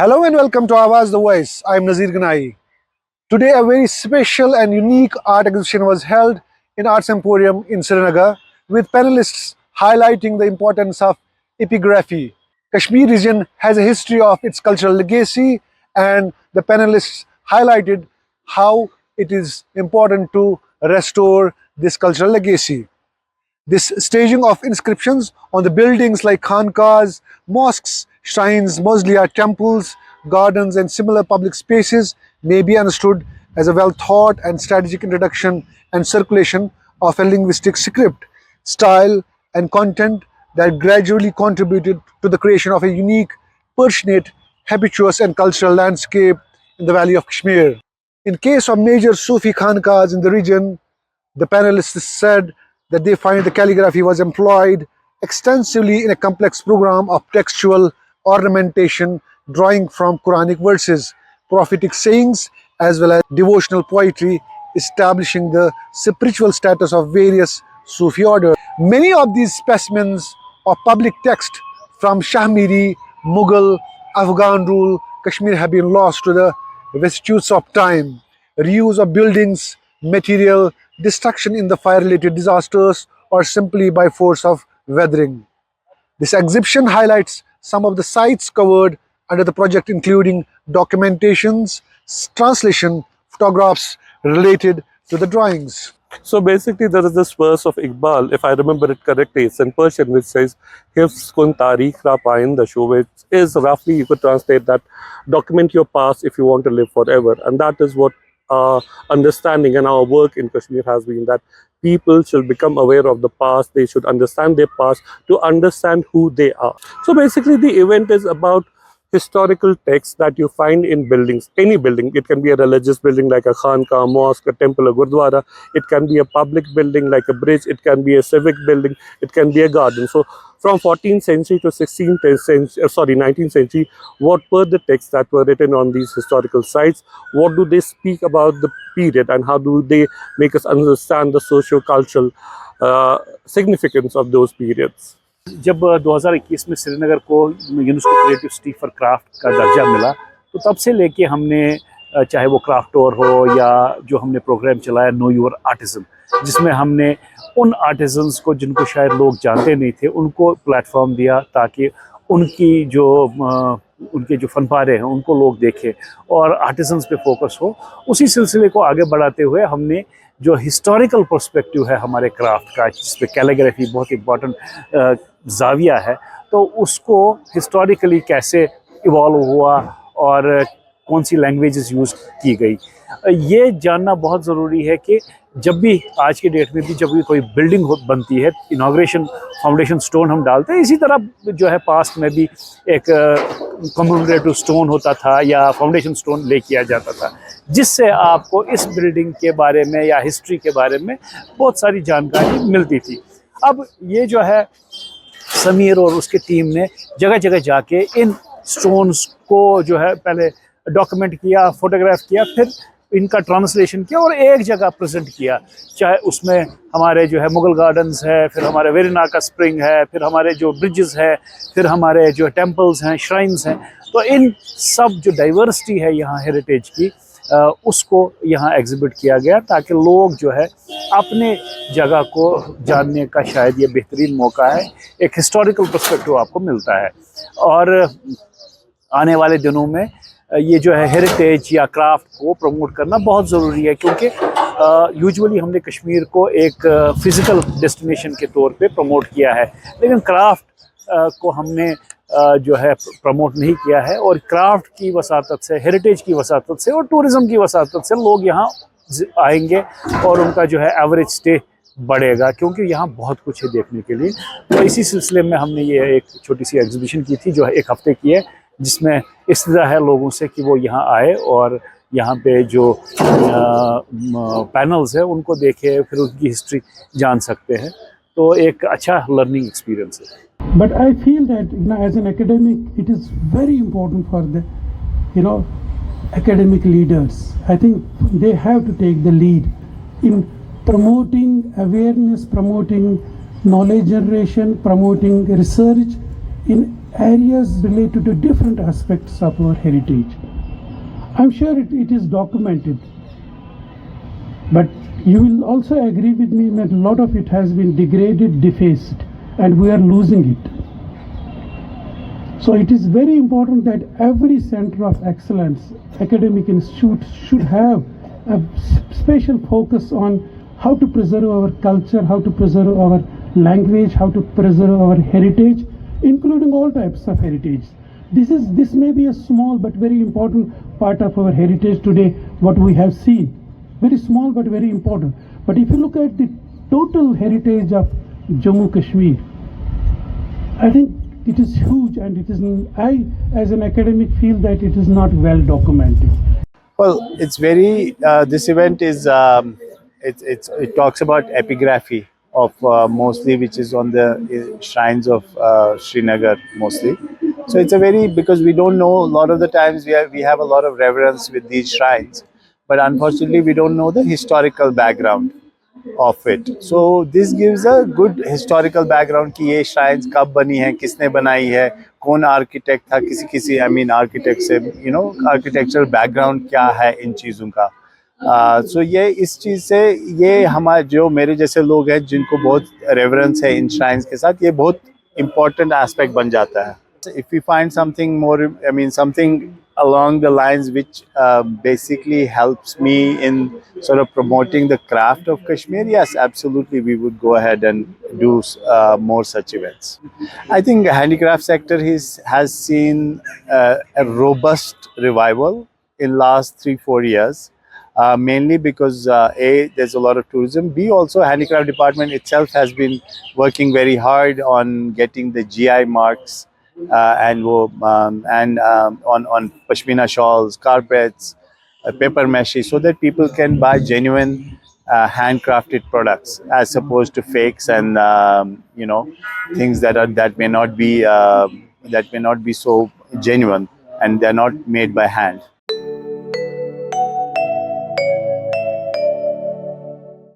Hello and welcome to Awaz the Voice. I'm Nazir Ganai. Today, a very special and unique art exhibition was held in Arts Emporium in Srinagar with panelists highlighting the importance of epigraphy. Kashmir region has a history of its cultural legacy, and the panelists highlighted how it is important to restore this cultural legacy. This staging of inscriptions on the buildings like khanqahs, mosques, shrines, mausolea, temples, gardens, and similar public spaces may be understood as a well thought and strategic introduction and circulation of a linguistic script, style, and content that gradually contributed to the creation of a unique, passionate, habituous, and cultural landscape in the Valley of Kashmir. In case of major Sufi khanqahs in the region, the panelists said that they find the calligraphy was employed extensively in a complex program of textual ornamentation, drawing from Quranic verses, prophetic sayings, as well as devotional poetry, establishing the spiritual status of various Sufi orders. Many of these specimens of public text from Shahmiri, Mughal, Afghan rule, Kashmir have been lost to the vicissitudes of time. Reuse of buildings, material, destruction in the fire-related disasters, or simply by force of weathering. This exhibition highlights some of the sites covered under the project, including documentations, translation, photographs related to the drawings. So basically, there is this verse of Iqbal, if I remember it correctly, it's in Persian, which says, "Hifz kun tarikh ra payinda," which is roughly, you could translate that, document your past if you want to live forever. And that is what our understanding and our work in Kashmir has been, that people should become aware of the past, they should understand their past to understand who they are. So basically, the event is about historical texts that you find in buildings, any building. It can be a religious building like a khanqah, mosque, a temple, a gurdwara. It can be a public building like a bridge. It can be a civic building. It can be a garden. So from 14th century to 19th century, what were the texts that were written on these historical sites? What do they speak about the period, and how do they make us understand the socio-cultural significance of those periods? जब 2021 में श्रीनगर को UNESCO creative city for craft का दर्जा मिला, तो तब से लेके हमने, चाहे वो क्राफ्ट टूर हो या जो हमने प्रोग्राम चलाया नो योर आर्टिज़न, जिसमें हमने उन आर्टिजन्स को जिनको शायद लोग जानते नहीं थे उनको प्लेटफॉर्म दिया, ताकि उनके जो फनपारे हैं उनको लोग देखें और आर्टिजन्स पे फोकस हो। उसी सिलसिले को आगे बढ़ाते हुए हमने जो हिस्टोरिकल पर्सपेक्टिव है हमारे क्राफ्ट का, जिस पे कैलीग्राफी बहुत इम्पॉर्टेंट जाविया है, तो उसको हिस्टोरिकली कैसे इवॉल्व हुआ और कौन सी लैंग्वेजेस यूज़ की गई, ये जानना बहुत ज़रूरी है कि जब भी आज के डेट में भी जब भी कोई बिल्डिंग बनती है, इनाग्रेशन फाउंडेशन स्टोन हम डालते हैं, इसी तरह जो है पास्ट में भी एक कमेमोरेटिव स्टोन होता था या फाउंडेशन स्टोन ले किया जाता था, जिससे आपको इस बिल्डिंग के बारे में या हिस्ट्री के बारे में बहुत सारी जानकारी मिलती थी। अब ये जो है समीर और उसकी टीम ने जगह जगह जाके इन स्टोन्स को जो है पहले डॉक्यूमेंट किया, फोटोग्राफ किया, फिर इनका ट्रांसलेशन किया और एक जगह प्रेजेंट किया। चाहे उसमें हमारे जो है मुगल गार्डन्स है, फिर हमारे वेरिनाका स्प्रिंग है, फिर हमारे जो ब्रिजेस है, फिर हमारे जो टेम्पल्स हैं, श्राइन्स हैं, तो इन सब जो डाइवर्सिटी है यहाँ हेरिटेज की, उसको यहाँ एग्जिबिट किया गया, ताकि लोग जो है अपने जगह को जानने का शायद ये बेहतरीन मौका है। एक हिस्टोरिकल पर्सपेक्टिव आपको मिलता है और आने वाले दिनों में ये जो है हेरिटेज या क्राफ्ट को प्रमोट करना बहुत ज़रूरी है, क्योंकि यूजुअली हमने कश्मीर को एक फ़िज़िकल डेस्टिनेशन के तौर पे प्रमोट किया है, लेकिन क्राफ्ट को हमने जो है प्रमोट नहीं किया है। और क्राफ्ट की वसातत से, हेरिटेज की वसातत से और टूरिज़म की वसातत से लोग यहाँ आएंगे और उनका जो है एवरेज स्टे बढ़ेगा, क्योंकि यहाँ बहुत कुछ है देखने के लिए। तो इसी सिलसिले में हमने ये एक छोटी सी एग्जीबिशन की थी जो एक हफ़्ते की है, जिसमें इस्तदा है लोगों से कि वो यहाँ आए और यहाँ पे जो पैनल्स है उनको देखें, फिर उनकी हिस्ट्री जान सकते हैं। तो एक अच्छा लर्निंग एक्सपीरियंस है। But I feel that as an academic, it is very important for the academic leaders. I think they have to take the lead in promoting awareness, promoting knowledge generation, promoting research in areas related to different aspects of our heritage. I'm sure it is documented, but you will also agree with me that a lot of it has been degraded, defaced, and we are losing it. So it is very important that every center of excellence, academic institute, should have a special focus on how to preserve our culture, how to preserve our language, how to preserve our heritage, including all types of heritage. This may be a small but very important part of our heritage today, what we have seen. Very small but very important. But if you look at the total heritage of Jammu Kashmir, I think it is huge, and I, as an academic, feel that it is not well documented. Well, it's very. This event is. It talks about epigraphy of mostly, which is on the shrines of Srinagar mostly. So it's a very, because we don't know, a lot of the times we have a lot of reverence with these shrines, but unfortunately we don't know the historical background of it. So this gives a good historical background कि ये shrines कब बनी है, किसने बनाई है, कौन architect था, किसी I mean architect से architectural background क्या है इन चीज़ों का. So ये इस चीज़ से ये हमारे जो मेरे जैसे लोग हैं जिनको बहुत reverence है इन shrines के साथ, ये बहुत important aspect बन जाता है. If we find something more, I mean something along the lines which basically helps me in sort of promoting the craft of Kashmir, yes, absolutely, we would go ahead and do more such events. I think the handicraft sector has seen a robust revival in last 3-4 years. Mainly because A, there's a lot of tourism. B, also handicraft department itself has been working very hard on getting the GI marks and on pashmina shawls, carpets, paper mache, so that people can buy genuine handcrafted products as opposed to fakes and things that may not be so genuine and they're not made by hand.